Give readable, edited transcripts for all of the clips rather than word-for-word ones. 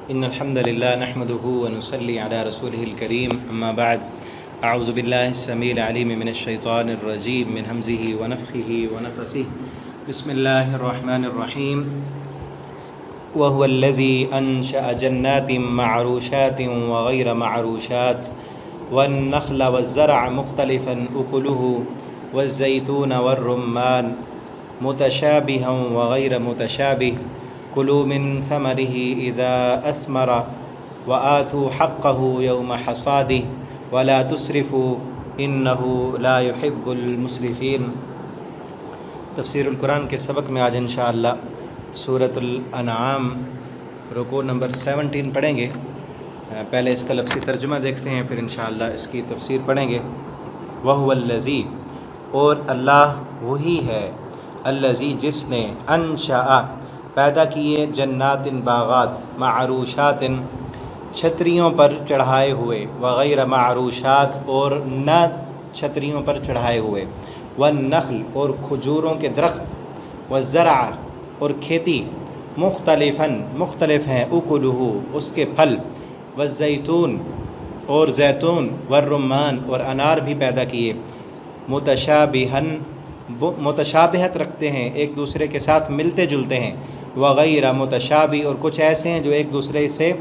إن الحمد لله نحمده ونصلي على رسوله الكريم أما بعد أعوذ بالله السميع العليم من الشيطان الرجيم من همزه ونفخه ونفسه بسم الله الرحمن الرحيم وهو الذي أنشأ جنات معروشات وغير معروشات والنخل والزرع مختلفا أكله والزيتون والرمان متشابها وغير متشابه كلوا من ثمره إذا أثمر وآتوا حقه يوم حصاده ولا تسرفوا إنه لا يحب المسرفين۔ تفسیر القرآن کے سبق میں آج انشاءاللہ سورۃ الانعام رکوع نمبر 17 پڑھیں گے۔ پہلے اس کا لفظی ترجمہ دیکھتے ہیں، پھر انشاءاللہ اس کی تفسیر پڑھیں گے۔ وَهُوَ الَّذِي، اور اللہ وہی ہے، الَّذِي جس نے، انشأ پیدا کیے، جنات باغات، معروشات چھتریوں پر چڑھائے ہوئے، وغیر معروشات اور نہ چھتریوں پر چڑھائے ہوئے، والنخل اور کھجوروں کے درخت، والزرع اور کھیتی، مختلفاً مختلف ہیں، اکلہ اس کے پھل، والزیتون اور زیتون، والرمان اور انار بھی پیدا کیے، متشابہن متشابہت رکھتے ہیں، ایک دوسرے کے ساتھ ملتے جلتے ہیں، وغیر متشابہ اور کچھ ایسے ہیں جو ایک دوسرے سے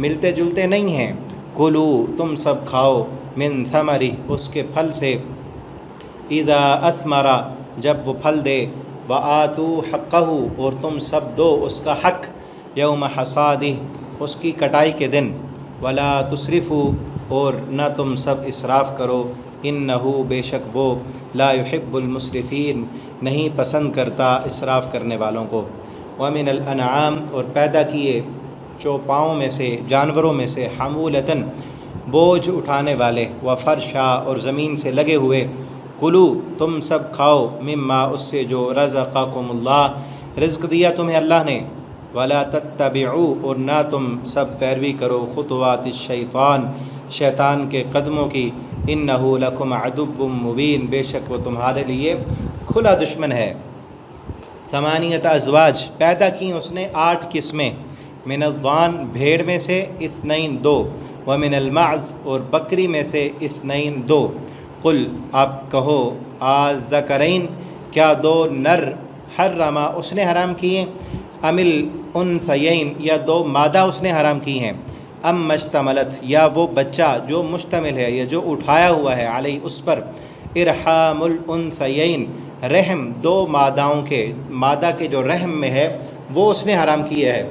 ملتے جلتے نہیں ہیں۔ کلو تم سب کھاؤ، من ثمرہ اس کے پھل سے، اذا اثمر جب وہ پھل دے، وآتوا حقہ اور تم سب دو اس کا حق، یوم حصادہ اس کی کٹائی کے دن، ولا تسرفوا اور نہ تم سب اسراف کرو، انہ بے شک وہ، لا یحب المسرفین نہیں پسند کرتا اسراف کرنے والوں کو۔ ومن الانعام اور پیدا کیے چوپاؤں میں سے، جانوروں میں سے، حمولتاً بوجھ اٹھانے والے، وفرشا اور زمین سے لگے ہوئے، کلو تم سب کھاؤ، مما اس سے جو رزقکم اللہ رزق دیا تمہیں اللہ نے، ولا تتبعوا اور نہ تم سب پیروی کرو، خطوات الشیطان شیطان کے قدموں کی، انہ لکم عدو مبین بے شک وہ تمہارے لیے کھلا دشمن ہے۔ ثمانیۃ ازواج پیدا کی اس نے 8 قسمیں، من الضان بھیڑ میں سے، اثنین 2، ومن المعز اور بکری میں سے، اثنین 2۔ قل آپ کہو، آذکرین کیا 2 نر، حرما اس نے حرام کیے، ام الانثیین یا 2 مادہ اس نے حرام کی ہیں، ام مشتملت یا وہ بچہ جو مشتمل ہے یا جو اٹھایا ہوا ہے، علیہ اس پر، ارحام الانثیین رحم 2 ماداؤں کے، مادہ کے جو رحم میں ہے وہ اس نے حرام کیا ہے۔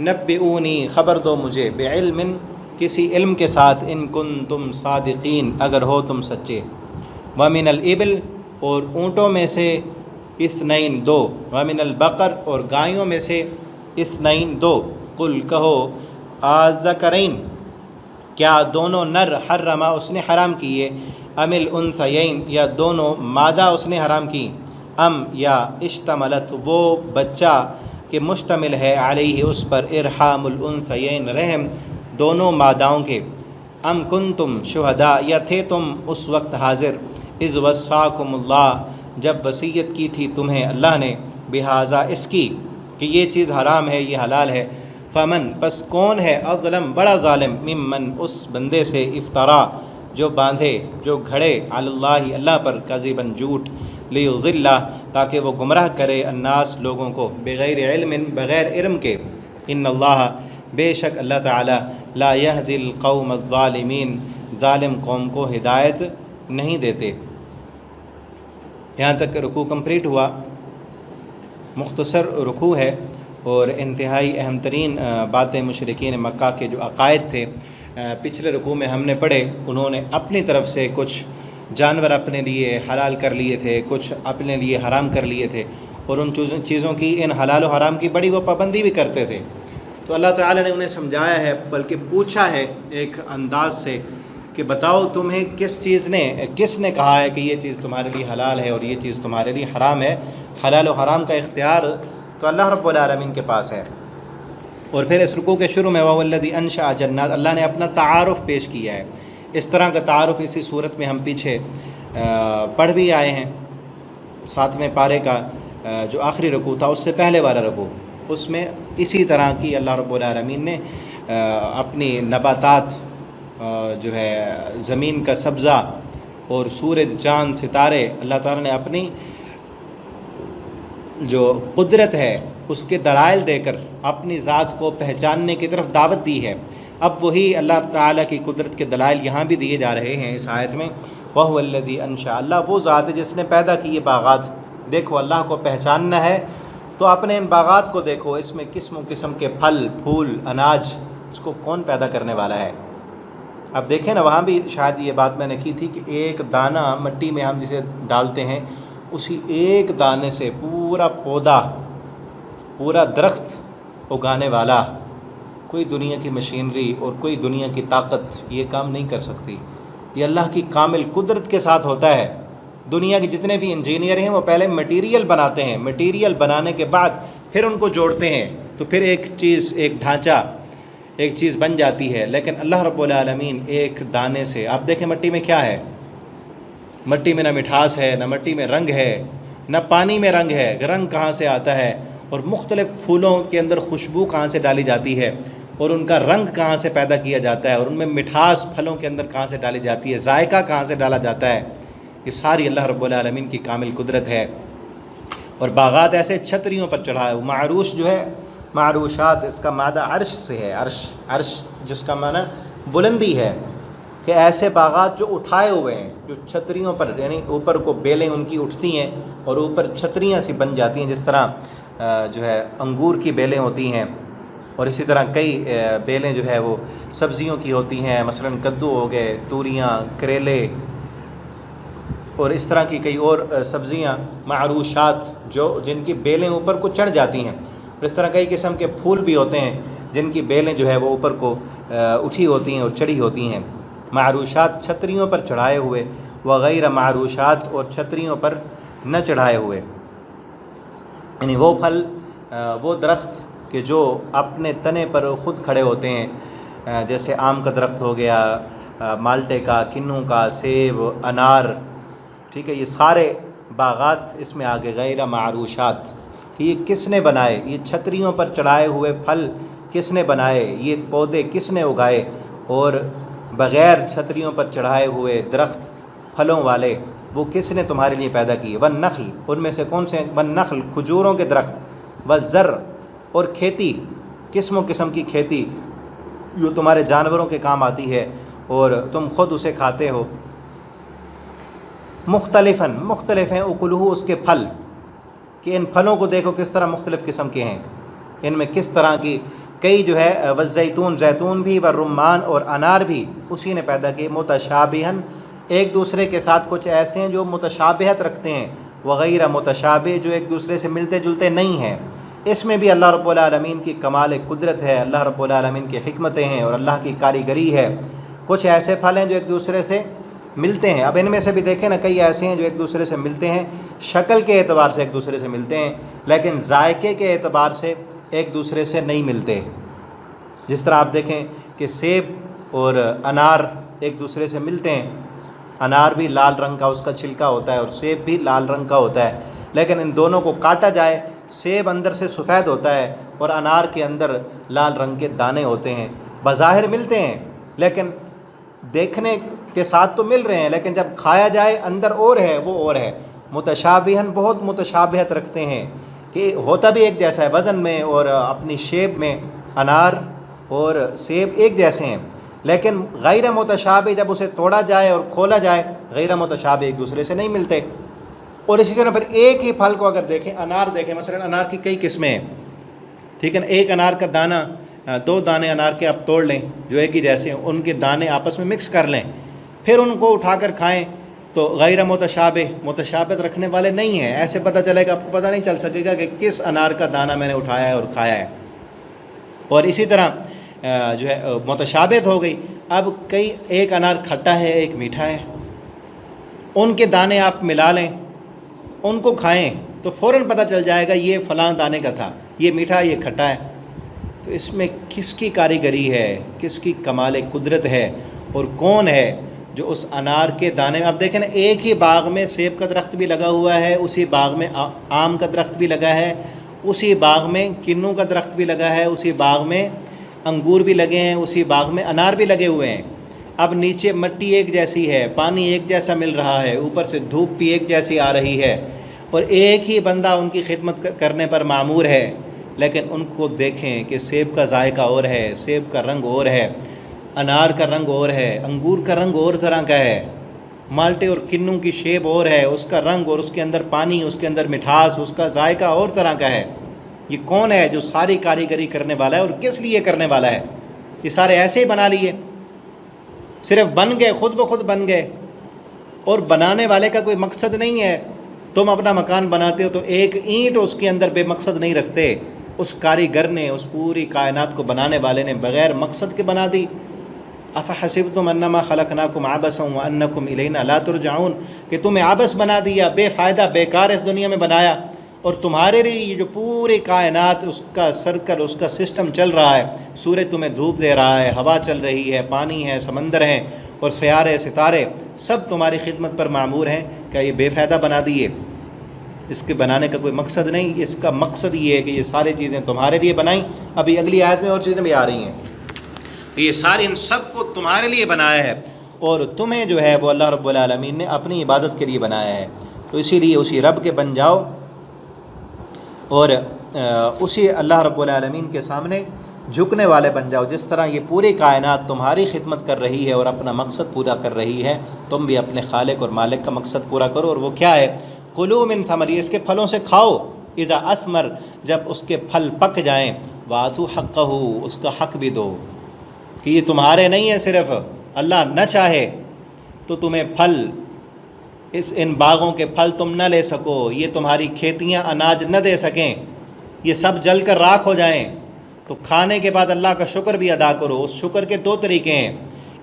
نبئونی خبر دو مجھے، بعلم کسی علم کے ساتھ، ان کنتم صادقین اگر ہو تم سچے۔ ومن الابل اور اونٹوں میں سے، اثنین 2، ومن البقر اور گایوں میں سے، اثنین 2۔ قل کہو، آذکرین کیا دونوں نر، حرما اس نے حرام کیے، ام الانثیین یا دونوں مادہ اس نے حرام کی، ام یا اشتملت وہ بچہ کہ مشتمل ہے، علیہ اس پر، ارحام الانثیین رحم دونوں ماداؤں کے، ام کنتم شہداء یا تھے تم اس وقت حاضر، اذ وصاکم اللہ جب وصیت کی تھی تمہیں اللہ نے، بہذا اس کی کہ یہ چیز حرام ہے یہ حلال ہے، فمن پس کون ہے، اظلم بڑا ظالم، ممن اس بندے سے، افترا جو باندھے جو گھڑے، علی اللہ اللہ پر، کذباً جھوٹ، لیضل تاکہ وہ گمراہ کرے، الناس لوگوں کو، بغیر علم بغیر علم کے، ان اللہ بے شک اللہ تعالی، لا یہدی القوم الظالمین ظالم قوم کو ہدایت نہیں دیتے۔ یہاں تک رکوع کمپلیٹ ہوا۔ مختصر رکوع ہے اور انتہائی اہم ترین باتیں مشرکین مکہ کے جو عقائد تھے، پچھلے رکوع میں ہم نے پڑھے، انہوں نے اپنی طرف سے کچھ جانور اپنے لیے حلال کر لیے تھے، کچھ اپنے لیے حرام کر لیے تھے، اور ان چیزوں کی، ان حلال و حرام کی بڑی وہ پابندی بھی کرتے تھے۔ تو اللہ تعالیٰ نے انہیں سمجھایا ہے، بلکہ پوچھا ہے ایک انداز سے کہ بتاؤ تمہیں کس نے کہا ہے کہ یہ چیز تمہارے لیے حلال ہے اور یہ چیز تمہارے لیے حرام ہے؟ حلال و حرام کا اختیار تو اللہ رب العالمین کے پاس ہے۔ اور پھر اس رکوع کے شروع میں وَهُوَ الَّذِي أَنشَأَ جَنَّاتٍ اللہ نے اپنا تعارف پیش کیا ہے۔ اس طرح کا تعارف اسی صورت میں ہم پیچھے پڑھ بھی آئے ہیں۔ 7ویں پارے کا جو آخری رکوع تھا اس سے پہلے والا رکوع، اس میں اسی طرح کی اللہ رب العالمین نے اپنی نباتات جو ہے زمین کا سبزہ اور سورج چاند ستارے اللہ تعالیٰ نے اپنی جو قدرت ہے اس کے دلائل دے کر اپنی ذات کو پہچاننے کی طرف دعوت دی ہے۔ اب وہی اللہ تعالیٰ کی قدرت کے دلائل یہاں بھی دیے جا رہے ہیں اس آیت میں۔ وَهُوَ الَّذِي أَنشَأَ، اللہ وہ ذات ہے جس نے پیدا کی یہ باغات۔ دیکھو اللہ کو پہچاننا ہے تو اپنے ان باغات کو دیکھو، اس میں قسم و قسم کے پھل پھول اناج، اس کو کون پیدا کرنے والا ہے؟ اب دیکھیں نا، وہاں بھی شاید یہ بات میں نے کی تھی کہ ایک دانہ مٹی میں ہم جسے ڈالتے ہیں، اسی ایک دانے سے پورا پودا، پورا درخت اگانے والا کوئی دنیا کی مشینری اور کوئی دنیا کی طاقت یہ کام نہیں کر سکتی۔ یہ اللہ کی کامل قدرت کے ساتھ ہوتا ہے۔ دنیا کے جتنے بھی انجینئر ہیں وہ پہلے مٹیریل بناتے ہیں، مٹیریل بنانے کے بعد پھر ان کو جوڑتے ہیں تو پھر ایک چیز، ایک ڈھانچہ، ایک چیز بن جاتی ہے۔ لیکن اللہ رب العالمین ایک دانے سے، آپ دیکھیں مٹی میں کیا ہے، مٹی میں نہ مٹھاس ہے، نہ مٹی میں رنگ ہے، نہ پانی میں رنگ ہے، رنگ کہاں سے آتا ہے، اور مختلف پھولوں کے اندر خوشبو کہاں سے ڈالی جاتی ہے، اور ان کا رنگ کہاں سے پیدا کیا جاتا ہے، اور ان میں مٹھاس پھلوں کے اندر کہاں سے ڈالی جاتی ہے، ذائقہ کہاں سے ڈالا جاتا ہے، یہ ساری اللہ رب العالمین کی کامل قدرت ہے۔ اور باغات ایسے چھتریوں پر چڑھا ہے۔ معروش جو ہے، معروشات اس کا مادہ عرش سے ہے، عرش جس کا معنی بلندی ہے، کہ ایسے باغات جو اٹھائے ہوئے ہیں، جو چھتریوں پر، یعنی اوپر کو بیلیں ان کی اٹھتی ہیں اور اوپر چھتریاں سی بن جاتی ہیں، جس طرح جو ہے انگور کی بیلیں ہوتی ہیں، اور اسی طرح کئی بیلیں جو ہے وہ سبزیوں کی ہوتی ہیں، مثلا کدو ہو گئے، توریاں، کریلے، اور اس طرح کی کئی اور سبزیاں معروشات جو جن کی بیلیں اوپر کو چڑھ جاتی ہیں، اور اس طرح کئی قسم کے پھول بھی ہوتے ہیں جن کی بیلیں جو ہے وہ اوپر کو اٹھی ہوتی ہیں اور چڑھی ہوتی ہیں۔ معروشات چھتریوں پر چڑھائے ہوئے، وغیرہ معروشات اور چھتریوں پر نہ چڑھائے ہوئے، یعنی وہ پھل، وہ درخت کہ جو اپنے تنے پر خود کھڑے ہوتے ہیں، جیسے آم کا درخت ہو گیا، مالٹے کا، کنوں کا، سیب، انار، ٹھیک ہے، یہ سارے باغات اس میں آگے غیر معروشات، کہ یہ کس نے بنائے، یہ چھتریوں پر چڑھائے ہوئے پھل کس نے بنائے، یہ پودے کس نے اگائے، اور بغیر چھتریوں پر چڑھائے ہوئے درخت پھلوں والے وہ کس نے تمہارے لیے پیدا کیے۔ والنخل، ان میں سے کون سے؟ والنخل، کھجوروں کے درخت، والزر، اور کھیتی، قسم و قسم کی کھیتی جو تمہارے جانوروں کے کام آتی ہے اور تم خود اسے کھاتے ہو۔ مختلف ہیں اکلہ، اس کے پھل، کہ ان پھلوں کو دیکھو کس طرح مختلف قسم کے ہیں، ان میں کس طرح کی کئی جو ہے، والزیتون، زیتون بھی، والرمان، اور انار بھی اسی نے پیدا کیے، متشابہن، ایک دوسرے کے ساتھ کچھ ایسے ہیں جو متشابہت رکھتے ہیں، وغیرہ متشابہ، جو ایک دوسرے سے ملتے جلتے نہیں ہیں۔ اس میں بھی اللہ رب العالمین کی کمال قدرت ہے، اللہ رب العالمین کی حکمتیں ہیں اور اللہ کی کاریگری ہے۔ کچھ ایسے پھل ہیں جو ایک دوسرے سے ملتے ہیں، اب ان میں سے بھی دیکھیں نا، کئی ایسے ہیں جو ایک دوسرے سے ملتے ہیں، شکل کے اعتبار سے ایک دوسرے سے ملتے ہیں، لیکن ذائقے کے اعتبار سے ایک دوسرے سے نہیں ملتے۔ جس طرح آپ دیکھیں کہ سیب اور انار ایک دوسرے سے ملتے ہیں، انار بھی لال رنگ کا اس کا چھلکا ہوتا ہے اور سیب بھی لال رنگ کا ہوتا ہے، لیکن ان دونوں کو کاٹا جائے، سیب اندر سے سفید ہوتا ہے اور انار کے اندر لال رنگ کے دانے ہوتے ہیں، بظاہر ملتے ہیں لیکن دیکھنے کے ساتھ تو مل رہے ہیں، لیکن جب کھایا جائے اندر اور ہے، وہ اور ہے۔ متشابہن، بہت متشابہت رکھتے ہیں، کہ ہوتا بھی ایک جیسا ہے وزن میں اور اپنی شیپ میں، انار اور سیب ایک جیسے ہیں، لیکن غیر متشابہ جب اسے توڑا جائے اور کھولا جائے، غیر متشابہ ایک دوسرے سے نہیں ملتے۔ اور اسی طرح پھر ایک ہی پھل کو اگر دیکھیں، انار دیکھیں، مثلا انار کی کئی قسمیں ہیں، ٹھیک ہے نا، ایک انار کا دانہ، دو دانے انار کے آپ توڑ لیں جو ایک ہی جیسے ہیں، ان کے دانے آپس میں مکس کر لیں، پھر ان کو اٹھا کر کھائیں تو غیر متشابہ، متشابہت رکھنے والے نہیں ہیں، ایسے پتہ چلے گا، آپ کو پتہ نہیں چل سکے گا کہ کس انار کا دانہ میں نے اٹھایا ہے اور کھایا ہے۔ اور اسی طرح جو ہے متشابہت ہو گئی، اب کئی، ایک انار کھٹا ہے ایک میٹھا ہے، ان کے دانے آپ ملا لیں، ان کو کھائیں تو فوراً پتہ چل جائے گا یہ فلاں دانے کا تھا، یہ میٹھا یہ کھٹا ہے۔ تو اس میں کس کی کاریگری ہے، کس کی کمال قدرت ہے، اور کون ہے جو اس انار کے دانے میں، آپ دیکھیں نا، ایک ہی باغ میں سیب کا درخت بھی لگا ہوا ہے، اسی باغ میں آم کا درخت بھی لگا ہے، اسی باغ میں کنوں کا درخت بھی لگا ہے، اسی باغ میں انگور بھی لگے ہیں اسی باغ میں، انار بھی لگے ہوئے ہیں، اب نیچے مٹی ایک جیسی ہے، پانی ایک جیسا مل رہا ہے، اوپر سے دھوپ بھی ایک جیسی آ رہی ہے، اور ایک ہی بندہ ان کی خدمت کرنے پر معمور ہے، لیکن ان کو دیکھیں کہ سیب کا ذائقہ اور ہے، سیب کا رنگ اور ہے، انار کا رنگ اور ہے، انگور کا رنگ اور طرح کا ہے، مالٹے اور کنوں کی شیب اور ہے، اس کا رنگ اور اس کے اندر پانی، اس کے اندر مٹھاس، اس کا ذائقہ اور طرح کا ہے۔ یہ کون ہے جو ساری کاریگری کرنے والا ہے اور کس لیے کرنے والا ہے؟ یہ سارے ایسے ہی بنا لیے، صرف بن گئے، خود بخود بن گئے، اور بنانے والے کا کوئی مقصد نہیں ہے۔ تم اپنا مکان بناتے ہو تو ایک اینٹ اس کے اندر بے مقصد نہیں رکھتے، اس کاریگر نے، اس پوری کائنات کو بنانے والے نے بغیر مقصد کے بنا دی۔ افحسبتم انما خلقناکم عبثا وانکم الینا لا ترجعون، کہ تمہیں عبث بنا دیا، بے فائدہ، بیکار اس دنیا میں بنایا، اور تمہارے لیے یہ جو پوری کائنات، اس کا سرکل، اس کا سسٹم چل رہا ہے، سورج تمہیں دھوپ دے رہا ہے، ہوا چل رہی ہے، پانی ہے، سمندر ہیں، اور سیارے ستارے سب تمہاری خدمت پر معمور ہیں، کیا یہ بے فائدہ بنا دیے؟ اس کے بنانے کا کوئی مقصد نہیں، اس کا مقصد یہ ہے کہ یہ ساری چیزیں تمہارے لیے بنائیں۔ ابھی اگلی آیت میں اور چیزیں بھی آ رہی ہیں، یہ ساری ان سب کو تمہارے لیے بنایا ہے، اور تمہیں جو ہے وہ اللہ رب العالمین نے اپنی عبادت کے لیے بنایا ہے، تو اسی لیے اسی رب کے بن جاؤ، اور اسی اللہ رب العالمین کے سامنے جھکنے والے بن جاؤ۔ جس طرح یہ پوری کائنات تمہاری خدمت کر رہی ہے اور اپنا مقصد پورا کر رہی ہے، تم بھی اپنے خالق اور مالک کا مقصد پورا کرو، اور وہ کیا ہے؟ کلوا من ثمرہ، اس کے پھلوں سے کھاؤ، اذا اثمر، جب اس کے پھل پک جائیں، وآتوا حقہ، اس کا حق بھی دو، کہ یہ تمہارے نہیں ہے، صرف اللہ نہ چاہے تو تمہیں پھل، ان باغوں کے پھل تم نہ لے سکو، یہ تمہاری کھیتیاں اناج نہ دے سکیں، یہ سب جل کر راکھ ہو جائیں، تو کھانے کے بعد اللہ کا شکر بھی ادا کرو۔ اس شکر کے دو طریقے ہیں،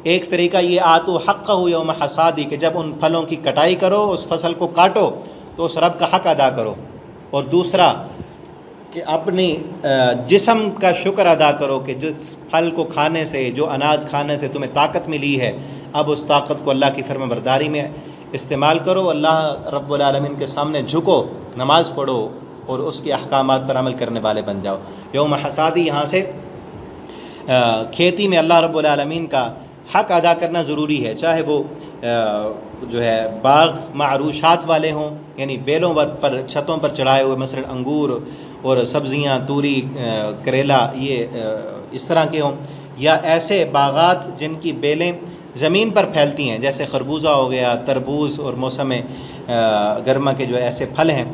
ایک طریقہ یہ آتوا حقہ یوم حصادی، کہ جب ان پھلوں کی کٹائی کرو، اس فصل کو کاٹو تو اس رب کا حق ادا کرو، اور دوسرا کہ اپنی جسم کا شکر ادا کرو، کہ جس پھل کو کھانے سے، جو اناج کھانے سے تمہیں طاقت ملی ہے، اب اس طاقت کو اللہ کی فرما برداری میں استعمال کرو، اللہ رب العالمین کے سامنے جھکو، نماز پڑھو، اور اس کے احکامات پر عمل کرنے والے بن جاؤ۔ یوم حصادی، یہاں سے کھیتی میں اللہ رب العالمین کا حق ادا کرنا ضروری ہے، چاہے وہ جو ہے باغ معروشات والے ہوں، یعنی بیلوں پر، چھتوں پر چڑھائے ہوئے، مثلا انگور اور سبزیاں، توری، کریلا، یہ اس طرح کے ہوں، یا ایسے باغات جن کی بیلیں زمین پر پھیلتی ہیں، جیسے خربوزہ ہو گیا، تربوز، اور موسم گرما کے جو ایسے پھل ہیں،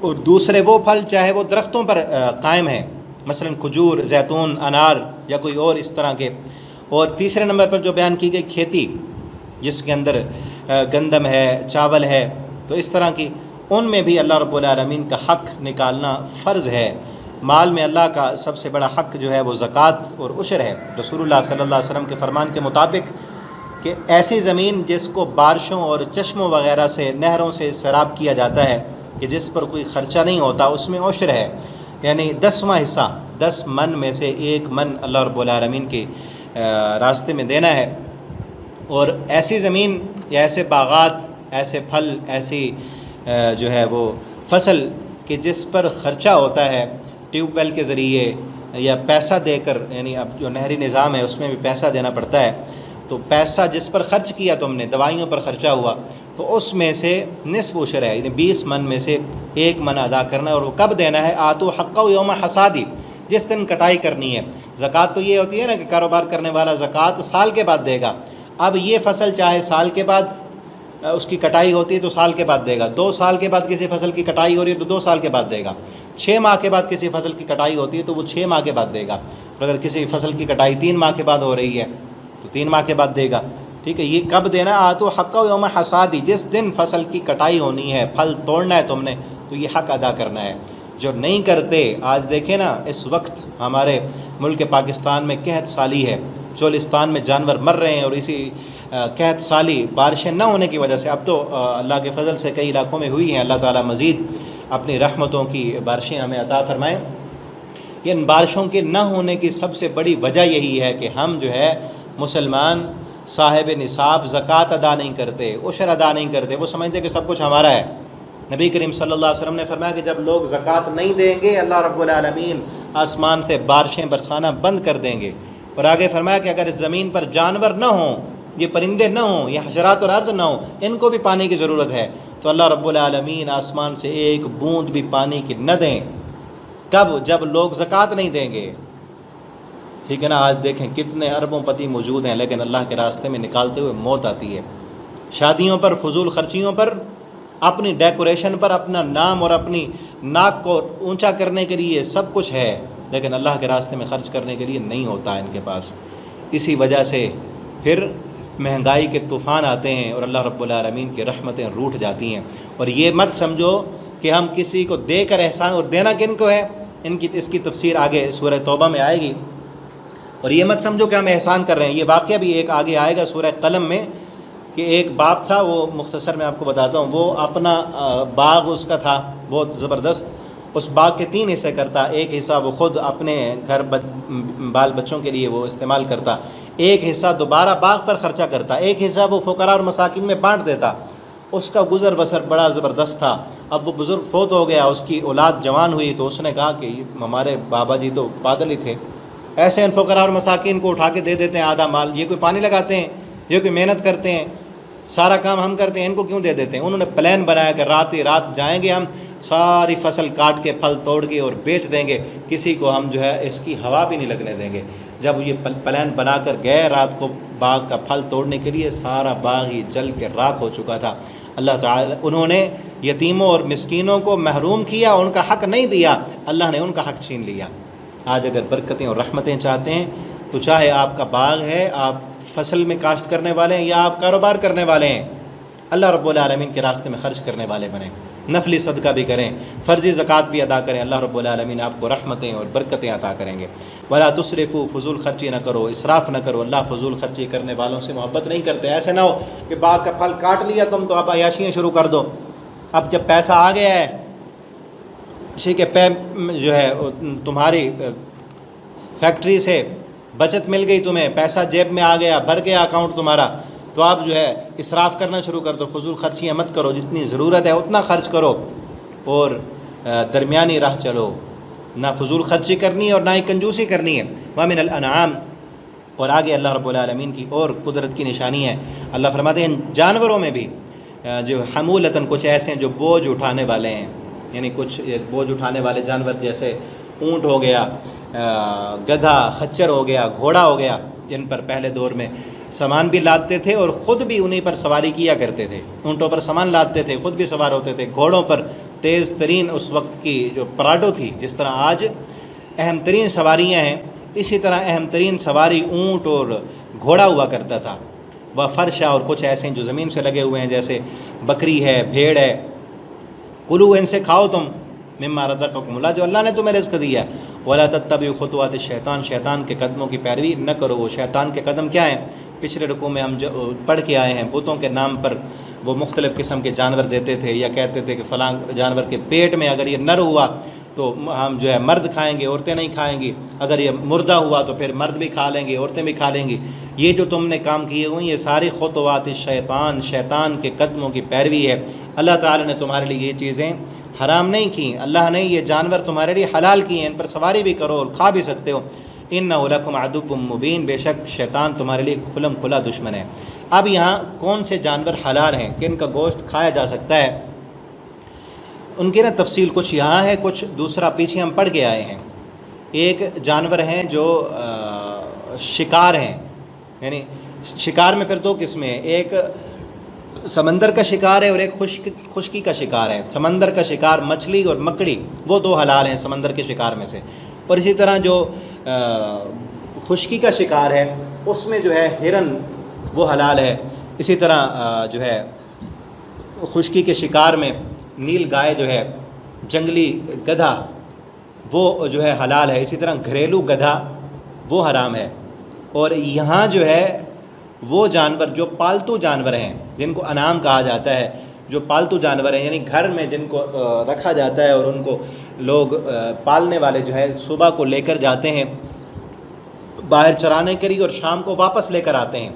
اور دوسرے وہ پھل چاہے وہ درختوں پر قائم ہیں، مثلا کھجور، زیتون، انار، یا کوئی اور اس طرح کے، اور تیسرے نمبر پر جو بیان کی گئی کھیتی، جس کے اندر گندم ہے، چاول ہے، تو اس طرح کی، ان میں بھی اللہ رب العالمین کا حق نکالنا فرض ہے۔ مال میں اللہ کا سب سے بڑا حق جو ہے وہ زکوٰۃ اور عشر ہے۔ رسول اللہ صلی اللہ علیہ وسلم کے فرمان کے مطابق کہ ایسی زمین جس کو بارشوں اور چشموں وغیرہ سے، نہروں سے سیراب کیا جاتا ہے، کہ جس پر کوئی خرچہ نہیں ہوتا، اس میں عشر ہے، یعنی 10واں حصہ، 10 من میں سے 1 من اللہ رب العالمین کے راستے میں دینا ہے۔ اور ایسی زمین یا ایسے باغات، ایسے پھل، ایسی جو ہے وہ فصل کہ جس پر خرچہ ہوتا ہے ٹیوب ویل کے ذریعے یا پیسہ دے کر، یعنی اب جو نہری نظام ہے اس میں بھی پیسہ دینا پڑتا ہے، تو پیسہ جس پر خرچ کیا تم نے، دوائیوں پر خرچہ ہوا، تو اس میں سے نصف عشر ہے، یعنی 20 من میں سے 1 من ادا کرنا ہے، اور وہ کب دینا ہے؟ آتوا حقہ یوم حصادی، جس دن کٹائی کرنی ہے۔ زکوٰۃ تو یہ ہوتی ہے نا کہ کاروبار کرنے والا زکوٰۃ سال کے بعد دے گا، اب یہ فصل چاہے سال کے بعد اس کی کٹائی ہوتی ہے تو سال کے بعد دے گا، 2 سال کے بعد کسی فصل کی کٹائی ہو رہی ہے تو 2 سال کے بعد دے گا، 6 ماہ کے بعد کسی فصل کی کٹائی ہوتی ہے تو وہ 6 ماہ کے بعد دے گا، اور اگر کسی فصل کی کٹائی 3 ماہ کے بعد ہو رہی ہے تو 3 ماہ کے بعد دے گا۔ ٹھیک ہے، یہ کب دینا؟ آتوا حقہ یوم حصادی، جس دن فصل کی کٹائی ہونی ہے، پھل توڑنا ہے تم نے، تو یہ حق ادا کرنا ہے۔ جو نہیں کرتے، آج دیکھیں نا، اس وقت ہمارے ملک پاکستان میں قحط سالی ہے، چولستان میں جانور مر رہے ہیں، اور اسی قحط سالی، بارشیں نہ ہونے کی وجہ سے، اب تو اللہ کے فضل سے کئی علاقوں میں ہوئی ہیں، اللہ تعالیٰ مزید اپنی رحمتوں کی بارشیں ہمیں عطا فرمائیں۔ ان بارشوں کے نہ ہونے کی سب سے بڑی وجہ یہی ہے کہ ہم جو ہے مسلمان صاحب نصاب زکوٰۃ ادا نہیں کرتے، عشر ادا نہیں کرتے، وہ سمجھتے کہ سب کچھ ہمارا ہے، نبی کریم صلی اللہ علیہ وسلم نے فرمایا کہ جب لوگ زکوٰۃ نہیں دیں گے اللہ رب العالمین آسمان سے بارشیں برسانا بند کر دیں گے، اور آگے فرمایا کہ اگر اس زمین پر جانور نہ ہوں، یہ پرندے نہ ہوں، یہ حشرات اور عرض نہ ہوں، ان کو بھی پانی کی ضرورت ہے، تو اللہ رب العالمین آسمان سے ایک بوند بھی پانی کی نہ دیں۔ کب؟ جب لوگ زکوٰۃ نہیں دیں گے۔ ٹھیک ہے نا؟ آج دیکھیں کتنے اربوں پتی موجود ہیں لیکن اللہ کے راستے میں نکالتے ہوئے موت آتی ہے۔ شادیوں پر، فضول خرچیوں پر، اپنی ڈیکوریشن پر، اپنا نام اور اپنی ناک کو اونچا کرنے کے لیے سب کچھ ہے، لیکن اللہ کے راستے میں خرچ کرنے کے لیے نہیں ہوتا ہے ان کے پاس۔ اسی وجہ سے پھر مہنگائی کے طوفان آتے ہیں اور اللہ رب العالمین کی رحمتیں روٹھ جاتی ہیں۔ اور یہ مت سمجھو کہ ہم کسی کو دے کر احسان، اور دینا کن کو ہے اس کی تفسیر آگے سورہ توبہ میں آئے گی۔ اور یہ مت سمجھو کہ ہم احسان کر رہے ہیں، یہ واقعہ بھی ایک آگے آئے گا سورہ قلم میں، کہ ایک باپ تھا، وہ مختصر میں آپ کو بتاتا ہوں، وہ اپنا باغ اس کا تھا بہت زبردست، اس باغ کے 3 حصے کرتا، ایک حصہ وہ خود اپنے گھر بال بچوں کے لیے وہ استعمال کرتا، ایک حصہ دوبارہ باغ پر خرچہ کرتا، ایک حصہ وہ فقراء اور مساکین میں بانٹ دیتا۔ اس کا گزر بسر بڑا زبردست تھا۔ اب وہ بزرگ فوت ہو گیا، اس کی اولاد جوان ہوئی، تو اس نے کہا کہ ہمارے بابا جی تو پاگل ہی تھے، ایسے ان فقراء اور مساکین کو اٹھا کے دے دیتے ہیں آدھا مال، یہ کوئی پانی لگاتے ہیں، یہ کوئی محنت کرتے ہیں، سارا کام ہم کرتے ہیں، ان کو کیوں دے دیتے ہیں؟ انہوں نے پلان بنایا کہ رات ہی رات جائیں گے ہم، ساری فصل کاٹ کے پھل توڑ کے اور بیچ دیں گے، کسی کو ہم جو ہے اس کی ہوا بھی نہیں لگنے دیں گے۔ جب یہ پلان بنا کر گئے رات کو باغ کا پھل توڑنے کے لیے، سارا باغ ہی جل کے راکھ ہو چکا تھا۔ اللہ تعالی، انہوں نے یتیموں اور مسکینوں کو محروم کیا، ان کا حق نہیں دیا، اللہ نے ان کا حق چھین لیا۔ آج اگر برکتیں اور رحمتیں چاہتے ہیں تو چاہے آپ کا باغ ہے، آپ فصل میں کاشت کرنے والے ہیں، یا آپ کاروبار کرنے والے ہیں، اللہ رب العالمین کے راستے میں خرچ کرنے والے بنیں، نفلی صدقہ بھی کریں، فرضی زکوٰۃ بھی ادا کریں، اللہ رب العالمین آپ کو رحمتیں اور برکتیں عطا کریں گے۔ ولا تسرفوا، فضول خرچی نہ کرو، اسراف نہ کرو، اللہ فضول خرچی کرنے والوں سے محبت نہیں کرتے۔ ایسے نہ ہو کہ باغ کا پھل کاٹ لیا تم تو اب عیاشیاں شروع کر دو، اب جب پیسہ آ گیا ہے، اسی کے جو ہے تمہاری فیکٹری سے بچت مل گئی، تمہیں پیسہ جیب میں آ گیا، بھر گیا اکاؤنٹ تمہارا، تو آپ جو ہے اسراف کرنا شروع کر دو، فضول خرچیاں مت کرو، جتنی ضرورت ہے اتنا خرچ کرو، اور درمیانی راہ چلو، نہ فضول خرچی کرنی ہے اور نہ ہی کنجوسی کرنی ہے۔ وَمِنَ الْأَنْعَامِ، اور آگے اللہ رب العالمین کی اور قدرت کی نشانی ہے، اللہ فرماتے ہیں جانوروں میں بھی جو حمولتاً، کچھ ایسے ہیں جو بوجھ اٹھانے والے ہیں، یعنی کچھ بوجھ اٹھانے والے جانور جیسے اونٹ ہو گیا، گدھا، خچر ہو گیا، گھوڑا ہو گیا، جن پر پہلے دور میں سامان بھی لادتے تھے اور خود بھی انہی پر سواری کیا کرتے تھے، اونٹوں پر سامان لادتے تھے، خود بھی سوار ہوتے تھے، گھوڑوں پر تیز ترین اس وقت کی جو پراڈو تھی، جس طرح آج اہم ترین سواریاں ہیں، اسی طرح اہم ترین سواری اونٹ اور گھوڑا ہوا کرتا تھا۔ وہ فرشا، اور کچھ ایسے ہیں جو زمین سے لگے ہوئے ہیں، جیسے بکری ہے، بھیڑ ہے، کلو، ان سے کھاؤ تم، مما رزقکم اللہ، جو اللہ نے تمہیں رزق دیا۔ ولا تتبعوا خطوات الشیطان، شیطان کے قدموں کی پیروی نہ کرو۔ وہ شیطان کے قدم کیا ہیں؟ پچھلے رکوع میں ہم پڑھ کے آئے ہیں، بتوں کے نام پر وہ مختلف قسم کے جانور دیتے تھے، یا کہتے تھے کہ فلاں جانور کے پیٹ میں اگر یہ نر ہوا تو ہم جو ہے مرد کھائیں گے، عورتیں نہیں کھائیں گی، اگر یہ مردہ ہوا تو پھر مرد بھی کھا لیں گے، عورتیں بھی کھا لیں گی۔ یہ جو تم نے کام کیے ہوئے ہیں، یہ ساری خطوات الشیطان، شیطان کے قدموں کی پیروی ہے۔ اللہ تعالیٰ نے تمہارے لیے یہ چیزیں حرام نہیں کی، اللہ نے یہ جانور تمہارے لیے حلال کیے ہیں، ان پر سواری بھی کرو اور کھا بھی سکتے ہو۔ اِنَّهُ لَكُمْ عَدُوٌّ مُّبِينٌ، بے شک شیطان تمہارے لیے کھلم کھلا دشمن ہے۔ اب یہاں کون سے جانور حلال ہیں، کن کا گوشت کھایا جا سکتا ہے، ان کی تفصیل کچھ یہاں ہے، کچھ دوسرا پیچھے ہم پڑھ کے آئے ہیں۔ ایک جانور ہیں جو شکار ہیں، یعنی شکار میں پھر 2 قسمیں ہیں، ایک سمندر کا شکار ہے اور ایک خشکی کا شکار ہے۔ سمندر کا شکار مچھلی اور مکڑی، وہ 2 حلال ہیں سمندر کے شکار میں سے۔ اور اسی طرح جو خشکی کا شکار ہے اس میں جو ہے ہرن، وہ حلال ہے۔ اسی طرح جو ہے خشکی کے شکار میں نیل گائے جو ہے، جنگلی گدھا، وہ جو ہے حلال ہے۔ اسی طرح گھریلو گدھا وہ حرام ہے۔ اور یہاں جو ہے وہ جانور جو پالتو جانور ہیں، جن کو انعام کہا جاتا ہے، جو پالتو جانور ہیں، یعنی گھر میں جن کو رکھا جاتا ہے اور ان کو لوگ پالنے والے جو ہے صبح کو لے کر جاتے ہیں باہر چرانے کے لیے اور شام کو واپس لے کر آتے ہیں،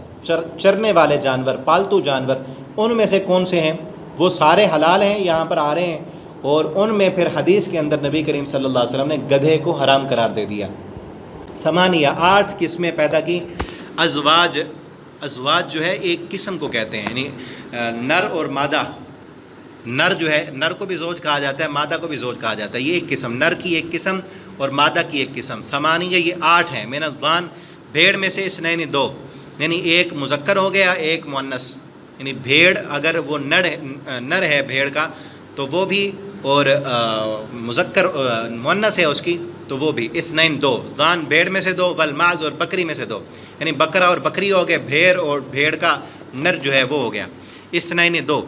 چرنے والے جانور، پالتو جانور، ان میں سے کون سے ہیں؟ وہ سارے حلال ہیں، یہاں پر آ رہے ہیں، اور ان میں پھر حدیث کے اندر نبی کریم صلی اللہ علیہ وسلم نے گدھے کو حرام قرار دے دیا۔ ثمانیہ 8 قسمیں پیدا کی۔ ازواج جو ہے ایک قسم کو کہتے ہیں، یعنی نر اور مادہ۔ نر جو ہے، نر کو بھی زوج کہا جاتا ہے، مادہ کو بھی زوج کہا جاتا ہے، یہ ایک قسم، نر کی ایک قسم اور مادہ کی ایک قسم۔ ثمانیہ یہ 8 ہیں۔ من الظان بھیڑ میں سے اثنین 2، یعنی ایک مذکر ہو گیا ایک مؤنث، یعنی بھیڑ اگر وہ نر ہے بھیڑ کا تو وہ بھی، اور مذکر مؤنث ہے اس کی تو وہ بھی، اثنین 2، ظان بھیڑ میں سے 2، والماعز اور بکری میں سے 2، یعنی بکرا اور بکری ہو گئے، بھیڑ اور بھیڑ کا نر جو ہے وہ ہو گیا، اثنین 2،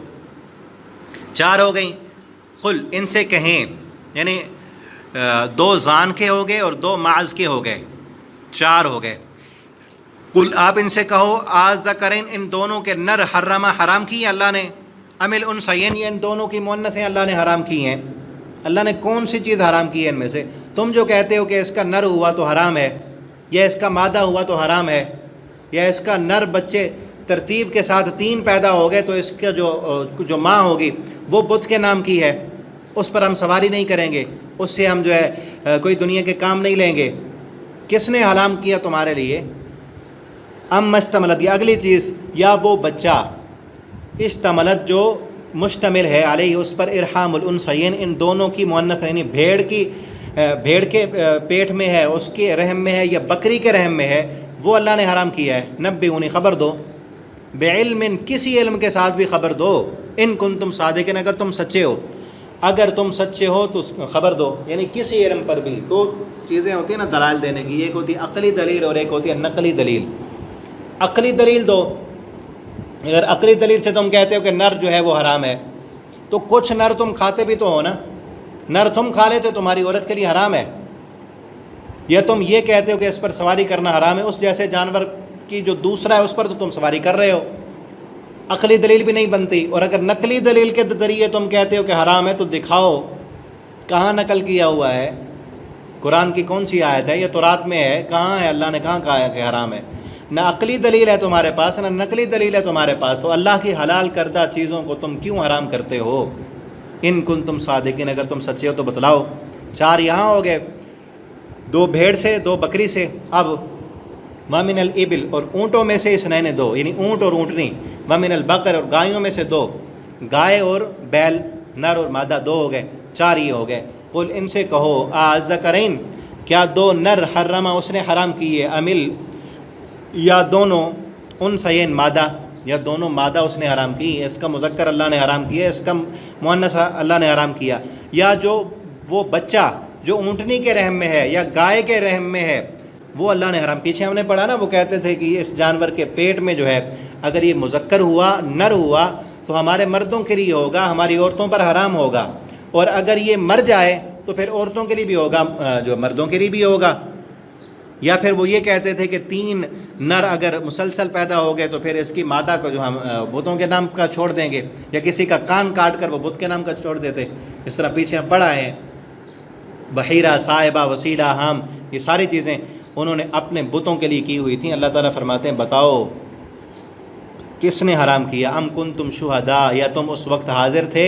4 ہو گئیں۔ قل ان سے کہیں، یعنی 2 ظان کے ہو گئے اور 2 معز کے ہو گئے، 4 ہو گئے۔ قل آپ ان سے کہو، آذکرین ان دونوں کے نر حرم حرام کی اللہ نے، ام الانثیین یہ ان دونوں کی مؤنثیں اللہ نے حرام کی ہیں۔ اللہ نے کون سی چیز حرام کی ہے ان میں سے؟ تم جو کہتے ہو کہ اس کا نر ہوا تو حرام ہے، یا اس کا مادہ ہوا تو حرام ہے، یا اس کا نر بچے ترتیب کے ساتھ 3 پیدا ہو گئے تو اس کا جو ماں ہوگی وہ بت کے نام کی ہے، اس پر ہم سواری نہیں کریں گے، اس سے ہم جو ہے کوئی دنیا کے کام نہیں لیں گے۔ کس نے حرام کیا تمہارے لیے؟ ام مشتملت، یہ اگلی چیز، یا وہ بچہ، اشتملت جو مشتمل ہے علیہ اس پر، ارحام الانثیین ان دونوں کی مؤنث، یعنی بھیڑ کے پیٹ میں ہے، اس کے رحم میں ہے، یا بکری کے رحم میں ہے، وہ اللہ نے حرام کیا ہے۔ نبئونی خبر دو، بعلم کسی علم کے ساتھ بھی خبر دو، ان کنتم صادقین اگر تم سچے ہو، اگر تم سچے ہو تو خبر دو، یعنی کسی علم پر بھی۔ 2 چیزیں ہوتی ہیں نا دلائل دینے کی، ایک ہوتی ہے عقلی دلیل اور ایک ہوتی ہے نقلی دلیل۔ عقلی دلیل دو، اگر عقلی دلیل سے تم کہتے ہو کہ نر جو ہے وہ حرام ہے، تو کچھ نر تم کھاتے بھی تو ہو نا، نر تم کھا لیتے تو تمہاری عورت کے لیے حرام ہے، یا تم یہ کہتے ہو کہ اس پر سواری کرنا حرام ہے، اس جیسے جانور کی جو دوسرا ہے اس پر تو تم سواری کر رہے ہو، عقلی دلیل بھی نہیں بنتی۔ اور اگر نقلی دلیل کے ذریعے تم کہتے ہو کہ حرام ہے تو دکھاؤ کہاں نقل کیا ہوا ہے، قرآن کی کون سی آیت ہے، یا تورات میں ہے، کہاں ہے، اللہ نے کہاں کہا ہے کہ حرام ہے؟ نہ عقلی دلیل ہے تمہارے پاس، نہ نقلی دلیل ہے تمہارے پاس، تو اللہ کی حلال کردہ چیزوں کو تم کیوں حرام کرتے ہو؟ ان کنتم صادقین اگر تم سچے ہو تو بتلاؤ۔ 4 یہاں ہو گئے، 2 بھیڑ سے 2 بکری سے۔ اب وَمِنَ الْإِبِلِ اور اونٹوں میں سے اثنین 2، یعنی اونٹ اور اونٹنی، وَمِنَ الْبَقَرِ اور گایوں میں سے 2، گائے اور بیل نر اور مادہ 2 ہو گئے، 4 یہ ہو گئے۔ قل ان سے کہو، آذکرین کیا 2 نر حرم اس نے حرام کیے، امل یا دونوں انثیین مادہ، یا دونوں مادہ اس نے حرام کی، اس کا مذکر اللہ نے حرام کیا، اس کا مؤنث اللہ نے حرام کیا، یا جو وہ بچہ جو اونٹنی کے رحم میں ہے یا گائے کے رحم میں ہے وہ اللہ نے حرام۔ پیچھے ہم نے پڑھا نا، وہ کہتے تھے کہ اس جانور کے پیٹ میں جو ہے اگر یہ مذکر ہوا، نر ہوا تو ہمارے مردوں کے لیے ہوگا، ہماری عورتوں پر حرام ہوگا، اور اگر یہ مر جائے تو پھر عورتوں کے لیے بھی ہوگا، جو مردوں کے لیے بھی ہوگا۔ یا پھر وہ یہ کہتے تھے کہ 3 نر اگر مسلسل پیدا ہو گئے تو پھر اس کی مادہ کو جو ہم بتوں کے نام کا چھوڑ دیں گے، یا کسی کا کان کاٹ کر وہ بت کے نام کا چھوڑ دیتے۔ اس طرح پیچھے ہم پڑھا ہے، بحیرہ، صائبہ، وسیلہ، ہم، یہ ساری چیزیں انہوں نے اپنے بتوں کے لیے کی ہوئی تھیں۔ اللہ تعالیٰ فرماتے ہیں بتاؤ کس نے حرام کیا؟ ام کنتم شہداء یا تم اس وقت حاضر تھے،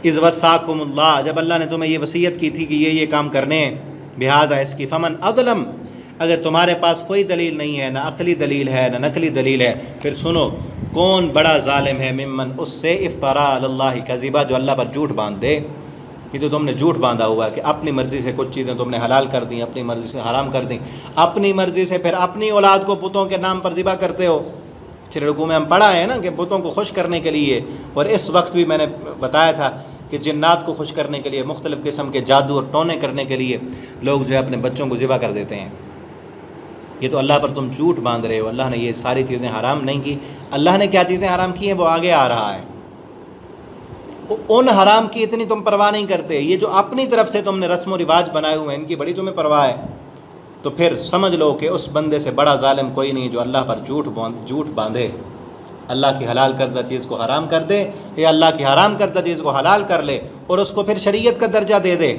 اذ وصاکم اللہ جب اللہ نے تمہیں یہ وصیت کی تھی کہ یہ کام کرنے ہیں، بہذا اس کی، فمن اظلم اگر تمہارے پاس کوئی دلیل نہیں ہے، نہ عقلی دلیل ہے نہ نقلی دلیل ہے، پھر سنو کون بڑا ظالم ہے، ممن اس سے، افترا علی اللہ کذبا جو اللہ پر جھوٹ باندھ دے۔ یہ تو تم نے جھوٹ باندھا ہوا ہے کہ اپنی مرضی سے کچھ چیزیں تم نے حلال کر دیں، اپنی مرضی سے حرام کر دیں، اپنی مرضی سے پھر اپنی اولاد کو بتوں کے نام پر ذبح کرتے ہو۔ پچھلے رکوع میں ہم پڑھا ہے نا کہ بتوں کو خوش کرنے کے لیے، اور اس وقت بھی میں نے بتایا تھا کہ جنات کو خوش کرنے کے لیے، مختلف قسم کے جادو اور ٹونے کرنے کے لیے لوگ جو ہے اپنے بچوں کو ذبح کر دیتے ہیں۔ یہ تو اللہ پر تم جھوٹ باندھ رہے ہو، اللہ نے یہ ساری چیزیں حرام نہیں کی۔ اللہ نے کیا چیزیں حرام کی ہیں وہ آگے آ رہا ہے، ان حرام کی اتنی تم پرواہ نہیں کرتے۔ یہ جو اپنی طرف سے تم نے رسم و رواج بنائے ہوئے ہیں ان کی بڑی تمہیں پرواہ ہے، تو پھر سمجھ لو کہ اس بندے سے بڑا ظالم کوئی نہیں جو اللہ پر جھوٹ باندھے، اللہ کی حلال کردہ چیز کو حرام کر دے، یا اللہ کی حرام کردہ چیز کو حلال کر لے اور اس کو پھر شریعت کا درجہ دے دے،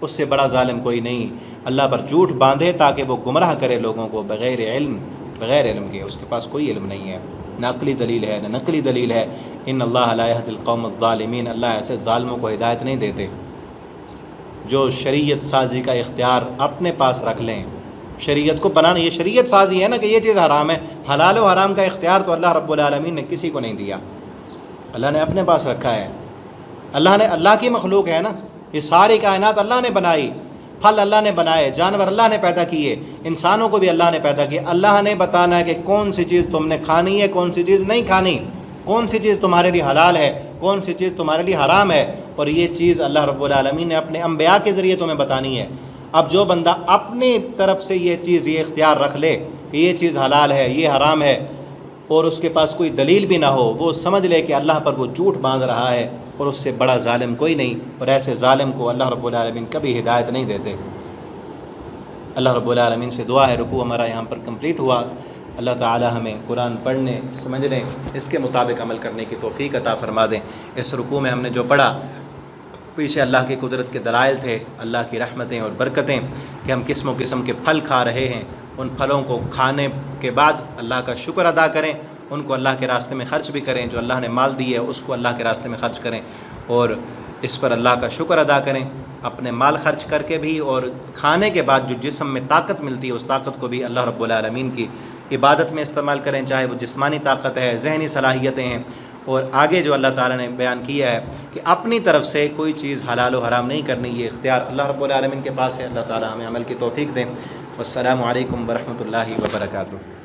اس سے بڑا ظالم کوئی نہیں۔ اللہ پر جھوٹ باندھے تاکہ وہ گمراہ کرے لوگوں کو بغیر علم کے، اس کے پاس کوئی علم نہیں ہے، نہ عقلی دلیل ہے نہ نقلی دلیل ہے، ان اللہ لا یہدی القوم الظالمین، اللہ ایسے ظالموں کو ہدایت نہیں دیتے جو شریعت سازی کا اختیار اپنے پاس رکھ لیں۔ شریعت کو بنانا، یہ شریعت سازی ہے نا کہ یہ چیز حرام ہے، حلال و حرام کا اختیار تو اللہ رب العالمین نے کسی کو نہیں دیا، اللہ نے اپنے پاس رکھا ہے۔ اللہ کی مخلوق ہے نا، یہ ساری کائنات اللہ نے بنائی، پھل اللہ نے بنائے، جانور اللہ نے پیدا کیے، انسانوں کو بھی اللہ نے پیدا کیے۔ اللہ نے بتانا ہے کہ کون سی چیز تم نے کھانی ہے، کون سی چیز نہیں کھانی، کون سی چیز تمہارے لیے حلال ہے، کون سی چیز تمہارے لیے حرام ہے، اور یہ چیز اللہ رب العالمین نے اپنے انبیاء کے ذریعے تمہیں بتانی ہے۔ اب جو بندہ اپنی طرف سے یہ چیز، یہ اختیار رکھ لے کہ یہ چیز حلال ہے، یہ حرام ہے، اور اس کے پاس کوئی دلیل بھی نہ ہو، وہ سمجھ لے کہ اللہ پر وہ جھوٹ باندھ رہا ہے، اور اس سے بڑا ظالم کوئی نہیں، اور ایسے ظالم کو اللہ رب العالمین کبھی ہدایت نہیں دیتے۔ اللہ رب العالمین سے دعا ہے، رکوع ہمارا یہاں پر کمپلیٹ ہوا، اللہ تعالی ہمیں قرآن پڑھنے، سمجھنے، اس کے مطابق عمل کرنے کی توفیق عطا فرما دیں۔ اس رکوع میں ہم نے جو پڑھا، پیچھے اللہ کی قدرت کے دلائل تھے، اللہ کی رحمتیں اور برکتیں کہ ہم قسم و قسم کے پھل کھا رہے ہیں، ان پھلوں کو کھانے کے بعد اللہ کا شکر ادا کریں، ان کو اللہ کے راستے میں خرچ بھی کریں، جو اللہ نے مال دی ہے اس کو اللہ کے راستے میں خرچ کریں، اور اس پر اللہ کا شکر ادا کریں، اپنے مال خرچ کر کے بھی، اور کھانے کے بعد جو جسم میں طاقت ملتی ہے اس طاقت کو بھی اللہ رب العالمین کی عبادت میں استعمال کریں، چاہے وہ جسمانی طاقت ہے، ذہنی صلاحیتیں ہیں، اور آگے جو اللہ تعالیٰ نے بیان کیا ہے کہ اپنی طرف سے کوئی چیز حلال و حرام نہیں کرنی، یہ اختیار اللہ رب العالمین کے پاس ہے۔ اللہ تعالیٰ ہمیں عمل کی توفیق دیں۔ والسلام علیکم ورحمۃ اللہ وبرکاتہ۔